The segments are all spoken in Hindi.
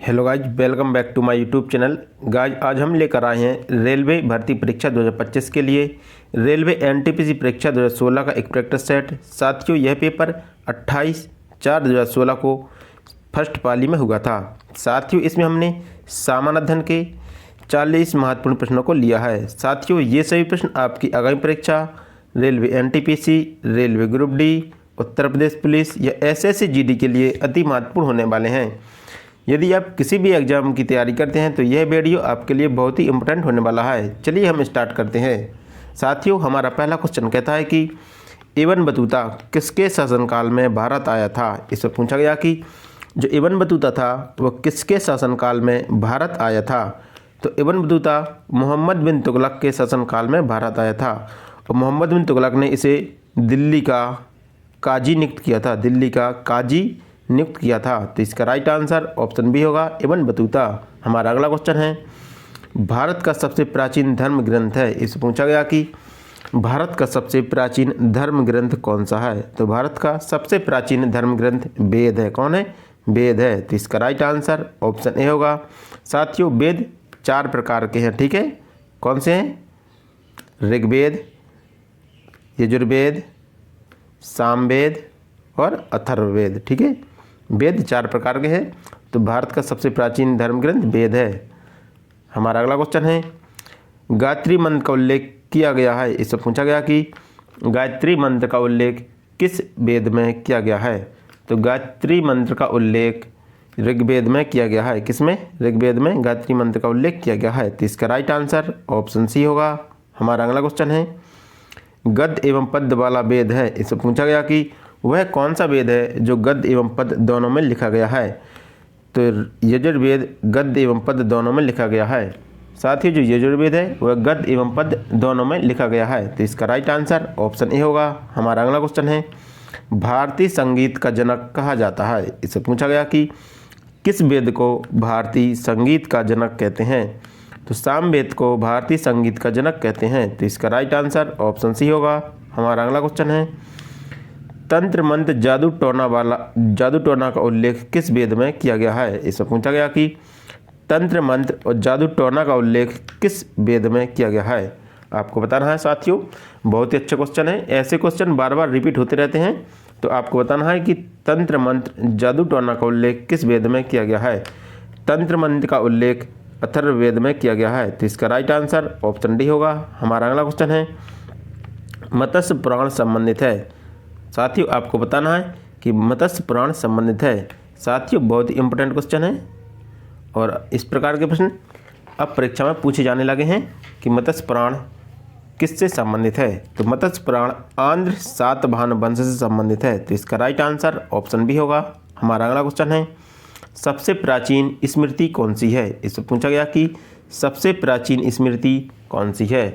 Hello guys, welcome back to my YouTube channel. Guys आज हम लेकर आए हैं रेलवे भर्ती परीक्षा 2025 के लिए रेलवे एनटीपीसी परीक्षा 2016 का एक प्रैक्टिस सेट। साथियों, यह पेपर 28/4/2016 को फर्स्ट पाली में हुआ था। साथियों, इसमें हमने सामान्य अध्ययन के 40 महत्वपूर्ण प्रश्नों को लिया है। साथियों, ये सभी प्रश्न आपकी आगामी परीक्षा railway NTPC, railway group D, Uttar Pradesh police या एसएससी जीडी के लिए अति महत्वपूर्ण होने वाले हैं। यदि आप किसी भी एग्जाम की तैयारी करते हैं तो यह वीडियो आपके लिए बहुत ही इम्पोर्टेंट होने वाला है। चलिए हम स्टार्ट करते हैं। साथियों, हमारा पहला क्वेश्चन कहता है कि इब्न बतूता किसके शासनकाल में भारत आया था। इसमें पूछा गया कि जो इब्न बतूता था वह किसके शासनकाल में भारत आया था। तो इब्न बतूता मोहम्मद बिन तुगलक के शासनकाल में भारत आया था और मोहम्मद बिन तुगलक ने इसे दिल्ली का काजी नियुक्त किया था। दिल्ली का काजी नियुक्त किया था। तो इसका राइट आंसर ऑप्शन बी होगा, इब्न बतूता। हमारा अगला क्वेश्चन है, भारत का सबसे प्राचीन धर्म ग्रंथ है। इससे पूछा गया कि भारत का सबसे प्राचीन धर्म ग्रंथ कौन सा है। तो भारत का सबसे प्राचीन धर्म ग्रंथ वेद है। कौन है? वेद है। तो इसका राइट आंसर ऑप्शन ए होगा। साथियों, वेद 4 प्रकार के हैं, ठीक है। कौन से हैं? ऋग्वेद, यजुर्वेद, सामवेद और अथर्ववेद, ठीक है। वेद 4 प्रकार के हैं। तो भारत का सबसे प्राचीन धर्म ग्रंथ वेद है। हमारा अगला क्वेश्चन है, गायत्री मंत्र का उल्लेख किया गया है। इससे पूछा गया कि गायत्री मंत्र का उल्लेख किस वेद में किया गया है। तो गायत्री मंत्र का उल्लेख ऋग्वेद में किया गया है। किसमें? ऋग्वेद में गायत्री मंत्र का उल्लेख किया गया है। तो इसका राइट आंसर ऑप्शन सी होगा। हमारा अगला क्वेश्चन है, गद्य एवं पद्य वाला वेद है। इससे पूछा गया कि वह कौन सा वेद है जो गद्य एवं पद्य दोनों में लिखा गया है। तो यजुर्वेद गद्य एवं पद्य दोनों में लिखा गया है। साथ ही जो यजुर्वेद है वह गद्य एवं पद्य दोनों में लिखा गया है। तो इसका राइट आंसर ऑप्शन ए होगा। हमारा अगला क्वेश्चन है, भारतीय संगीत का जनक कहा जाता है। इससे पूछा गया कि किस वेद को भारतीय संगीत का जनक कहते हैं। तो सामवेद को भारतीय संगीत का जनक कहते हैं। तो इसका राइट आंसर ऑप्शन सी होगा। हमारा अगला क्वेश्चन है, तंत्र मंत्र जादू टोना का उल्लेख किस वेद में किया गया है। इससे पूछा गया कि तंत्र मंत्र और जादू टोना का उल्लेख किस वेद में किया गया है। आपको बताना है। साथियों, बहुत ही अच्छा क्वेश्चन है। ऐसे क्वेश्चन बार बार रिपीट होते रहते हैं। तो आपको बताना है कि तंत्र मंत्र जादू टोना का उल्लेख किस वेद में किया गया है। तंत्र मंत्र का उल्लेख अथर्ववेद में किया गया है। तो इसका राइट आंसर ऑप्शन डी होगा। हमारा अगला क्वेश्चन है, मत्स्य पुराण संबंधित है। साथियों, आपको बताना है कि मत्स्य पुराण संबंधित है। साथियों, बहुत ही इंपॉर्टेंट क्वेश्चन है और इस प्रकार के प्रश्न अब परीक्षा में पूछे जाने लगे हैं कि मत्स्य पुराण किससे संबंधित है। तो मत्स्य पुराण आंध्र सातवाहन वंश से संबंधित है। तो इसका राइट आंसर ऑप्शन बी होगा। हमारा अगला क्वेश्चन है, सबसे प्राचीन स्मृति कौन सी है। इससे पूछा गया कि सबसे प्राचीन स्मृति कौन सी है।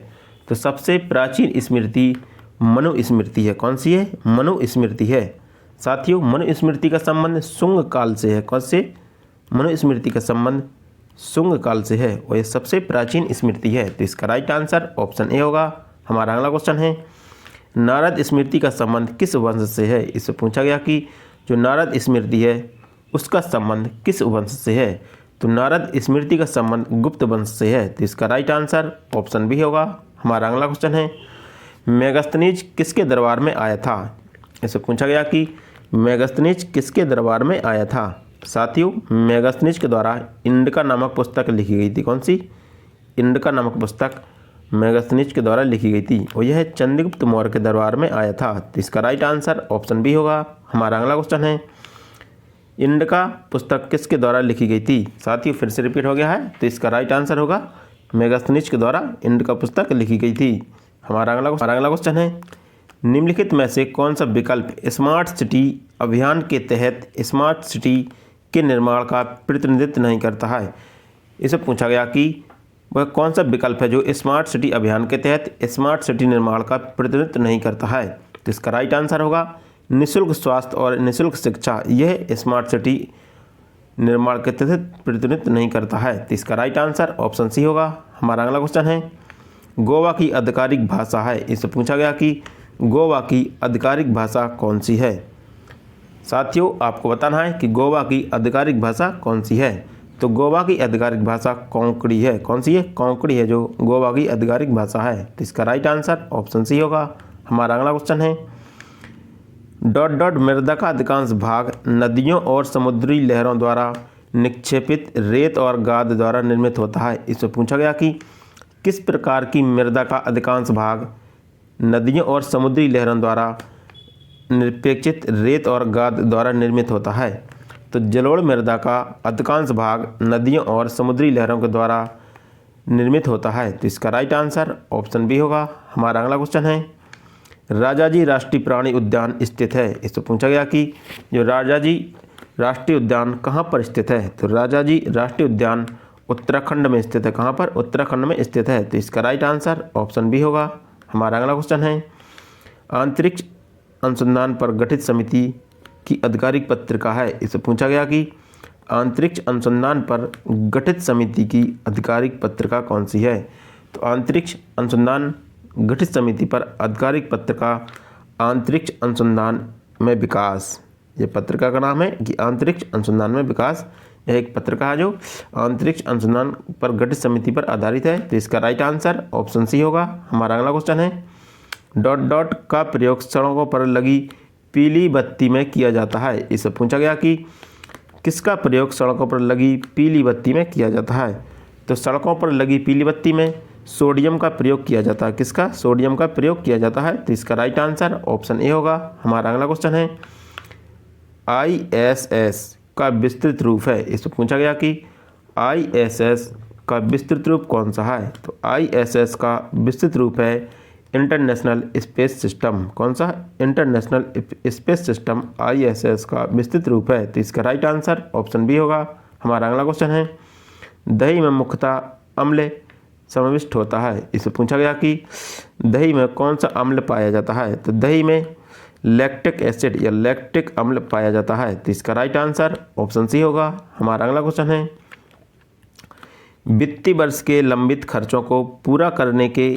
तो सबसे प्राचीन स्मृति मनुस्मृति है। कौन सी है? मनुस्मृति है। साथियों, मनुस्मृति का संबंध शुंग काल से है। कौन से? मनुस्मृति का संबंध शुंग काल से है और यह सबसे प्राचीन स्मृति है। तो इसका राइट आंसर ऑप्शन ए होगा। हमारा अगला क्वेश्चन है, नारद स्मृति का संबंध किस वंश से है। इससे पूछा गया कि जो नारद स्मृति है उसका संबंध किस वंश से है। तो नारद स्मृति का संबंध गुप्त वंश से है। तो इसका राइट आंसर ऑप्शन बी होगा। हमारा अगला क्वेश्चन है, मेगास्थनीज किसके दरबार में आया था। इससे पूछा गया कि मेगास्थनीज किसके दरबार में आया था। साथियों, मेगास्थनीज के द्वारा इंडिका नामक पुस्तक लिखी गई थी। कौन सी? इंडिका नामक पुस्तक मेगास्थनीज के द्वारा लिखी गई थी और यह चंद्रगुप्त मौर्य के दरबार में आया था। तो इसका राइट आंसर ऑप्शन बी होगा। हमारा अगला क्वेश्चन है, इंडिका पुस्तक किसके द्वारा लिखी गई थी। साथियों, फिर से रिपीट हो गया है। तो इसका राइट आंसर होगा मेगास्थनीज के द्वारा इंडिका पुस्तक लिखी गई थी। हमारा अगला क्वेश्चन है, निम्नलिखित में से कौन सा विकल्प स्मार्ट सिटी अभियान के तहत स्मार्ट सिटी के निर्माण का प्रतिनिधित्व नहीं करता है। इसे पूछा गया कि वह कौन सा विकल्प है जो स्मार्ट सिटी अभियान के तहत स्मार्ट सिटी निर्माण का प्रतिनिधित्व नहीं करता है। तो इसका राइट आंसर होगा निःशुल्क स्वास्थ्य और निःशुल्क शिक्षा। यह स्मार्ट सिटी निर्माण के तहत प्रतिनिधित्व नहीं करता है। तो इसका राइट आंसर ऑप्शन सी होगा। हमारा अगला क्वेश्चन है, गोवा की आधिकारिक भाषा है। इससे पूछा गया कि गोवा की आधिकारिक भाषा कौन सी है। साथियों, आपको बताना है कि गोवा की आधिकारिक भाषा कौन सी है। तो गोवा की आधिकारिक भाषा कोंकणी है। कौन सी है? कोंकणी है जो गोवा की आधिकारिक भाषा है। तो इसका राइट आंसर ऑप्शन सी होगा। हमारा अगला क्वेश्चन है डॉट डॉट मृदा का अधिकांश भाग नदियों और समुद्री लहरों द्वारा निक्षेपित रेत और गाद द्वारा निर्मित होता है। इसमें पूछा गया कि किस प्रकार की मृदा का अधिकांश भाग नदियों और समुद्री लहरों द्वारा निक्षेपित रेत और गाद द्वारा निर्मित होता है। तो जलोढ़ मृदा का अधिकांश भाग नदियों और समुद्री लहरों के द्वारा निर्मित होता है। तो इसका राइट आंसर ऑप्शन बी होगा। हमारा अगला क्वेश्चन है राजाजी राष्ट्रीय प्राणी उद्यान स्थित है। इससे पूछा गया कि जो राजाजी राष्ट्रीय उद्यान कहाँ पर स्थित है। तो राजाजी राष्ट्रीय उद्यान उत्तराखंड में स्थित है। कहाँ पर? उत्तराखंड में स्थित है। तो इसका राइट आंसर ऑप्शन बी होगा। हमारा अगला क्वेश्चन है अंतरिक्ष अनुसंधान पर गठित समिति की आधिकारिक पत्रिका है। इससे पूछा गया कि अंतरिक्ष अनुसंधान पर गठित समिति की आधिकारिक पत्रिका कौन सी है। तो अंतरिक्ष अनुसंधान गठित समिति पर आधिकारिक पत्रिका अंतरिक्ष अनुसंधान में विकास, ये पत्रिका का नाम है कि अंतरिक्ष अनुसंधान में विकास। यह एक पत्रिका है जो अंतरिक्ष अनुसंधान पर गठित समिति पर आधारित है। तो इसका राइट आंसर ऑप्शन सी होगा। हमारा अगला क्वेश्चन है डॉट डॉट का प्रयोग सड़कों पर लगी पीली बत्ती में किया जाता है। इससे पूछा गया कि किसका प्रयोग सड़कों पर लगी पीली बत्ती में किया जाता है। तो सड़कों पर लगी पीली बत्ती में सोडियम का प्रयोग किया जाता है। किसका? सोडियम का प्रयोग किया जाता है। तो इसका राइट आंसर ऑप्शन ए होगा। हमारा अगला क्वेश्चन है ISS का विस्तृत रूप है। इससे पूछा गया कि ISS का विस्तृत रूप कौन सा है। तो ISS का विस्तृत रूप है इंटरनेशनल स्पेस सिस्टम। कौन सा? इंटरनेशनल स्पेस सिस्टम ISS का विस्तृत रूप है। तो इसका राइट आंसर ऑप्शन बी होगा। हमारा अगला क्वेश्चन है दही में मुख्यतः अम्ल समाविष्ट होता है। इससे पूछा गया कि दही में कौन सा अम्ल पाया जाता है। तो दही में लैक्टिक एसिड या लैक्टिक अम्ल पाया जाता है। तो इसका राइट आंसर ऑप्शन सी होगा। हमारा अगला क्वेश्चन है वित्तीय वर्ष के लंबित खर्चों को पूरा करने के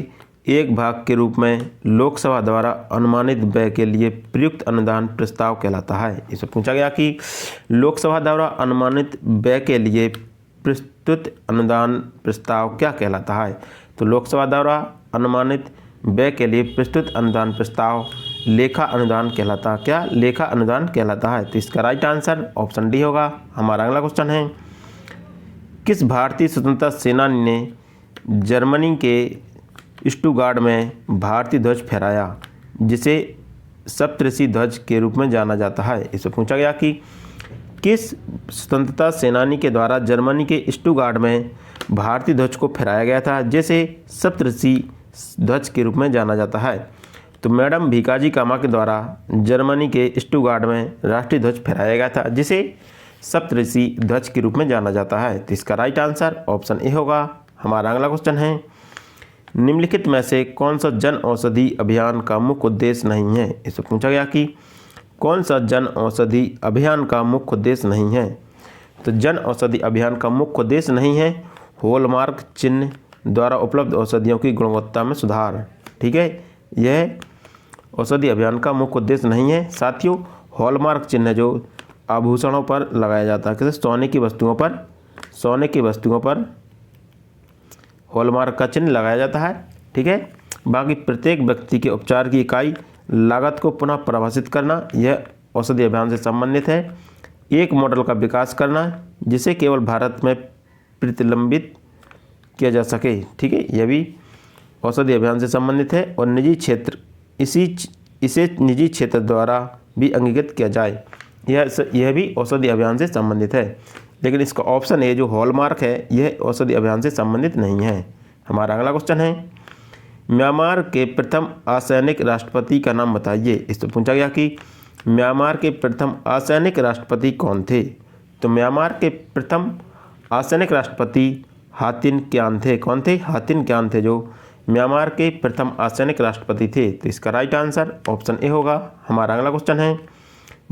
एक भाग के रूप में लोकसभा द्वारा अनुमानित व्यय के लिए प्रयुक्त अनुदान प्रस्ताव कहलाता है। इससे पूछा गया कि लोकसभा द्वारा अनुमानित व्यय के लिए प्रस्तुत अनुदान प्रस्ताव क्या कहलाता है। तो लोकसभा द्वारा अनुमानित व्यय के लिए प्रस्तुत अनुदान प्रस्ताव लेखा अनुदान कहलाता। क्या? लेखा अनुदान कहलाता है। तो इसका राइट आंसर ऑप्शन डी होगा। हमारा अगला क्वेश्चन है किस भारतीय स्वतंत्रता सेनानी ने जर्मनी के स्टुटगार्ट में भारतीय ध्वज फहराया जिसे सप्तऋषि ध्वज के रूप में जाना जाता है। इससे पूछा गया कि किस स्वतंत्रता सेनानी के द्वारा जर्मनी के स्टुटगार्ट में भारतीय ध्वज को फहराया गया था जिसे सप्तऋषि ध्वज के रूप में जाना जाता है। तो मैडम भीकाजी कामा के द्वारा जर्मनी के स्टुटगार्ट में राष्ट्रीय ध्वज फहराया गया था जिसे सप्तऋषि ध्वज के रूप में जाना जाता है। तो इसका राइट आंसर ऑप्शन ए होगा। हमारा अगला क्वेश्चन है निम्नलिखित में से कौन सा जन औषधि अभियान का मुख्य उद्देश्य नहीं है। इससे पूछा गया कि कौन सा जन औषधि अभियान का मुख्य उद्देश्य नहीं है। तो जन औषधि अभियान का मुख्य उद्देश्य नहीं है हॉलमार्क चिन्ह द्वारा उपलब्ध औषधियों की गुणवत्ता में सुधार। ठीक है, यह औषधि अभियान का मुख्य उद्देश्य नहीं है। साथियों, हॉलमार्क चिन्ह जो आभूषणों पर लगाया जाता है, जैसे सोने की वस्तुओं पर हॉलमार्क का चिन्ह लगाया जाता है। ठीक है, बाकी प्रत्येक व्यक्ति के उपचार की इकाई लागत को पुनः परिभाषित करना यह औषधि अभियान से संबंधित है। एक मॉडल का विकास करना जिसे केवल भारत में प्रतिलंबित किया जा सके। ठीक है, यह भी औषधि अभियान से संबंधित है। और निजी क्षेत्र इसे निजी क्षेत्र द्वारा भी अंगीकृत किया जाए, यह भी औषधि अभियान से संबंधित है। लेकिन इसका ऑप्शन ए जो हॉलमार्क है यह औषधि अभियान से संबंधित नहीं है। हमारा अगला क्वेश्चन है म्यांमार के प्रथम असैनिक राष्ट्रपति का नाम बताइए। इससे पूछा गया कि म्यांमार के प्रथम असैनिक राष्ट्रपति कौन थे। तो म्यांमार के प्रथम असैनिक राष्ट्रपति हातिन क्यान थे। कौन थे? हातिन क्यान थे जो म्यांमार के प्रथम असैनिक राष्ट्रपति थे। तो इसका राइट आंसर ऑप्शन ए होगा। हमारा अगला क्वेश्चन है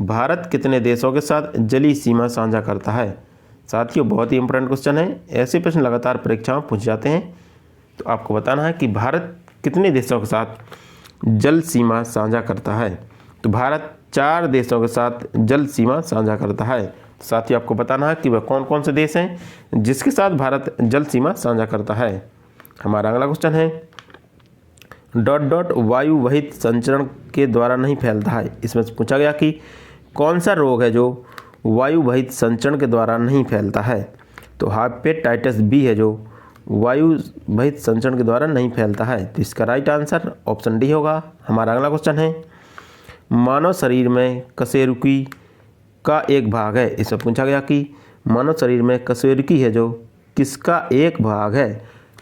भारत कितने देशों के साथ जलीय सीमा साझा करता है। साथियों, बहुत ही इंपॉर्टेंट क्वेश्चन है। ऐसे प्रश्न लगातार परीक्षाओं में पूछ जाते हैं, तो आपको बताना है कि भारत कितने देशों के साथ जल सीमा साझा करता है। तो भारत 4 देशों के साथ जल सीमा साझा करता है। साथ ही आपको बताना है कि वह कौन कौन से देश हैं जिसके साथ भारत जल सीमा साझा करता है। हमारा अगला क्वेश्चन है डॉट डॉट वायु वहित संचरण के द्वारा नहीं फैलता है। इसमें से पूछा गया कि कौन सा रोग है जो वायु वहित संचरण के द्वारा नहीं फैलता है। तो हेपेटाइटिस बी है जो वायु वहित संचरण के द्वारा नहीं फैलता है। तो इसका राइट आंसर ऑप्शन डी होगा। हमारा अगला क्वेश्चन है मानव शरीर में कशेरुकी का एक भाग है। इसमें पूछा गया कि मानव शरीर में कशेरुकी है जो किसका एक भाग है।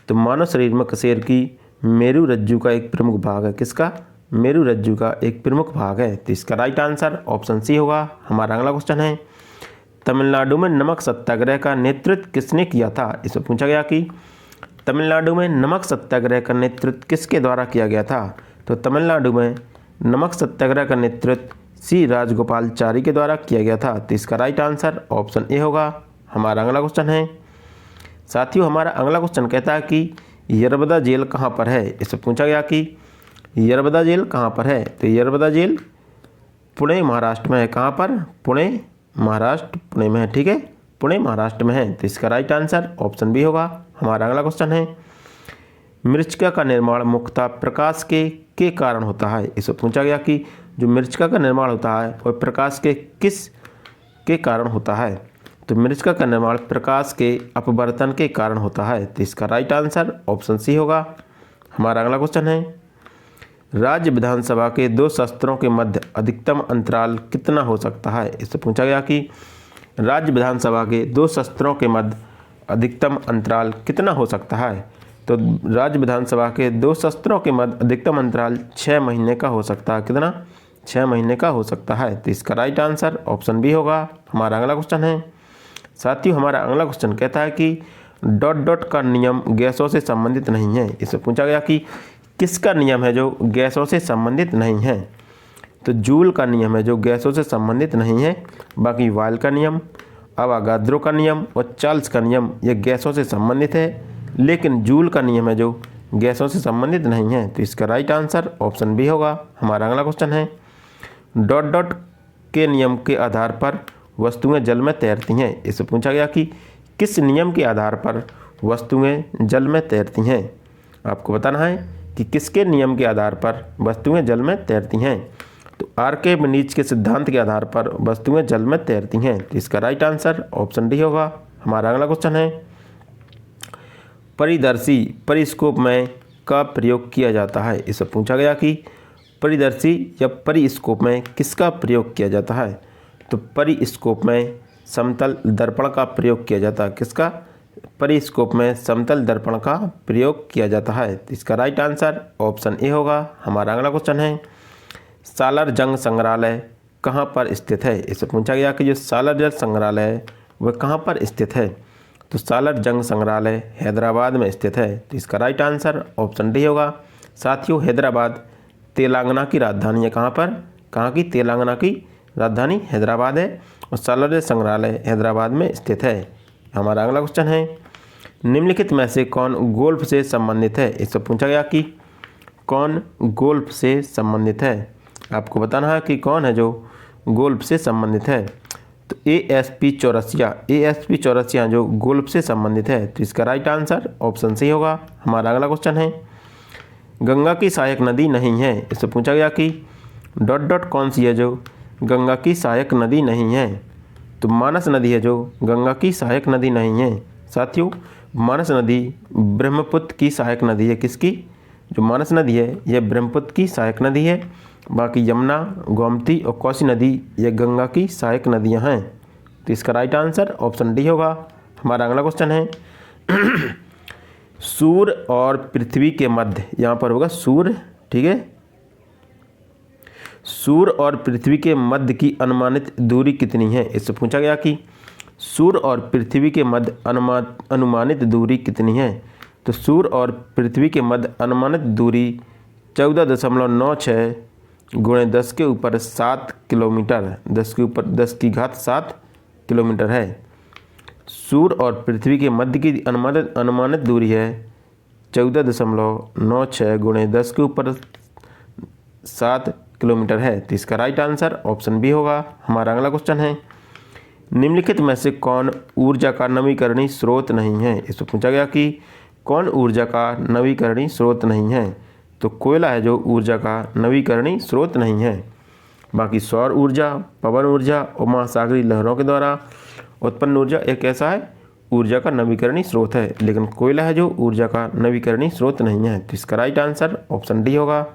तो मानव शरीर में कशेरुकी मेरु रज्जु का एक प्रमुख भाग है। किसका? मेरु रज्जु का एक प्रमुख भाग है। तो इसका राइट आंसर ऑप्शन सी होगा। हमारा अगला क्वेश्चन है तमिलनाडु में नमक सत्याग्रह का नेतृत्व किसने किया था। इसमें पूछा गया कि तमिलनाडु में नमक सत्याग्रह का नेतृत्व किसके द्वारा किया गया था। तो तमिलनाडु में नमक सत्याग्रह का नेतृत्व सी राजगोपालचारी के द्वारा किया गया था। तो इसका राइट आंसर ऑप्शन ए होगा। हमारा अगला क्वेश्चन है साथियों, हमारा अगला क्वेश्चन कहता है कि यरबदा जेल कहाँ पर है। इससे पूछा गया कि यरबदा जेल कहाँ पर है। तो यरबदा जेल पुणे महाराष्ट्र में है। कहाँ पर? पुणे महाराष्ट्र, पुणे में है। ठीक है, पुणे महाराष्ट्र में है। तो इसका राइट आंसर ऑप्शन बी होगा। हमारा अगला क्वेश्चन है मृच्छका का निर्माण मुख्यतः प्रकाश के कारण होता है। इससे पूछा गया कि जो मृच्छका का निर्माण होता है वह प्रकाश के किस के कारण होता है। तो मृच्छका का निर्माण प्रकाश के अपवर्तन के कारण होता है। तो इसका राइट आंसर ऑप्शन सी होगा। हमारा अगला क्वेश्चन है राज्य विधानसभा के दो सत्रों के मध्य अधिकतम अंतराल कितना हो सकता है। इससे पूछा गया कि राज्य विधानसभा के दो सत्रों के मध्य अधिकतम अंतराल कितना हो सकता है। तो राज्य विधानसभा के दो सत्रों के मध्य अधिकतम अंतराल 6 महीने का हो सकता है। कितना? 6 महीने का हो सकता है। तो इसका राइट आंसर ऑप्शन बी होगा। हमारा अगला क्वेश्चन है साथियों, हमारा अगला क्वेश्चन कहता है कि डॉट डॉट का नियम गैसों से संबंधित नहीं है। इससे पूछा गया कि किसका नियम है जो गैसों से संबंधित नहीं है। तो जूल का नियम है जो गैसों से संबंधित नहीं है। बाकी वायल का नियम, अवागाद्रो का नियम और चार्ल्स का नियम ये गैसों से संबंधित है, लेकिन जूल का नियम है जो गैसों से संबंधित नहीं है। तो इसका राइट आंसर ऑप्शन बी होगा। हमारा अगला क्वेश्चन है डॉट डॉट के नियम के आधार पर वस्तुएं जल में तैरती हैं। इससे पूछा गया कि किस नियम के आधार पर वस्तुएं जल में तैरती हैं। आपको बताना है कि किसके नियम के आधार पर वस्तुएं जल में तैरती हैं। तो आर्किमिडीज के सिद्धांत के आधार पर वस्तुएं जल में तैरती हैं। तो इसका राइट आंसर ऑप्शन डी होगा। हमारा अगला क्वेश्चन है परिदर्शी परिस्कोप में का प्रयोग किया जाता है। इससे पूछा गया कि परिदर्शी या परिस्कोप में किसका प्रयोग किया जाता है। तो परिस्कोप में समतल दर्पण का प्रयोग किया जाता है। किसका? परिस्कोप में समतल दर्पण का प्रयोग किया जाता है। तो इसका राइट आंसर ऑप्शन ए होगा। हमारा अगला क्वेश्चन है सालार जंग संग्रहालय कहाँ पर स्थित है। इससे पूछा गया कि जो सालार जंग संग्रहालय है वह कहाँ पर स्थित है। तो सालार जंग संग्रहालय हैदराबाद में स्थित है। तो इसका राइट आंसर ऑप्शन डी होगा। साथियों, हैदराबाद तेलंगाना की राजधानी है। कहाँ पर? कहाँ की? तेलंगाना की राजधानी हैदराबाद है और सालार जंग संग्रहालय हैदराबाद में स्थित है। हमारा अगला क्वेश्चन है निम्नलिखित में से कौन गोल्फ से संबंधित है। इससे पूछा गया कि कौन गोल्फ से संबंधित है। आपको बताना है कि कौन है जो गोल्फ से संबंधित है। तो ASP चौरसिया जो गोल्फ से संबंधित है। तो इसका राइट आंसर ऑप्शन सी होगा। हमारा अगला क्वेश्चन है गंगा की सहायक नदी नहीं है। इससे पूछा गया कि डॉट डॉट कौन सी है जो गंगा की सहायक नदी नहीं है। तो मानस नदी है जो गंगा की सहायक नदी नहीं है। साथियों, मानस नदी ब्रह्मपुत्र की सहायक नदी है। किसकी? जो मानस नदी है यह ब्रह्मपुत्र की सहायक नदी है। बाकी यमुना, गोमती और कोसी नदी ये गंगा की सहायक नदियां हैं। तो इसका राइट आंसर ऑप्शन डी होगा। हमारा अगला क्वेश्चन है सूर्य और पृथ्वी के मध्य, यहाँ पर होगा सूर्य, ठीक है, सूर्य और पृथ्वी के मध्य की अनुमानित दूरी कितनी है। इससे पूछा गया कि सूर्य और पृथ्वी के मध्य अनुमानित दूरी कितनी है। तो सूर्य और पृथ्वी के मध्य अनुमानित दूरी 14.96 गुणे 10 के ऊपर 7 किलोमीटर, 10 के ऊपर 10 की घात 7 किलोमीटर है। सूर्य और पृथ्वी के मध्य की अनुमानित दूरी है 14.96 गुणे 10 के ऊपर 7 किलोमीटर है। तो इसका राइट आंसर ऑप्शन बी होगा। हमारा अगला क्वेश्चन है निम्नलिखित में से कौन ऊर्जा का नवीकरणीय स्रोत नहीं है। इसमें पूछा गया कि कौन ऊर्जा का नवीकरणीय स्रोत नहीं है, तो कोयला है जो ऊर्जा का नवीकरणीय स्रोत नहीं है। बाकी सौर ऊर्जा, पवन ऊर्जा और महासागरीय लहरों के द्वारा उत्पन्न ऊर्जा एक ऐसा है ऊर्जा का नवीकरणीय स्रोत है, लेकिन कोयला है जो ऊर्जा का नवीकरणीय स्रोत नहीं है। तो इसका राइट आंसर ऑप्शन डी होगा।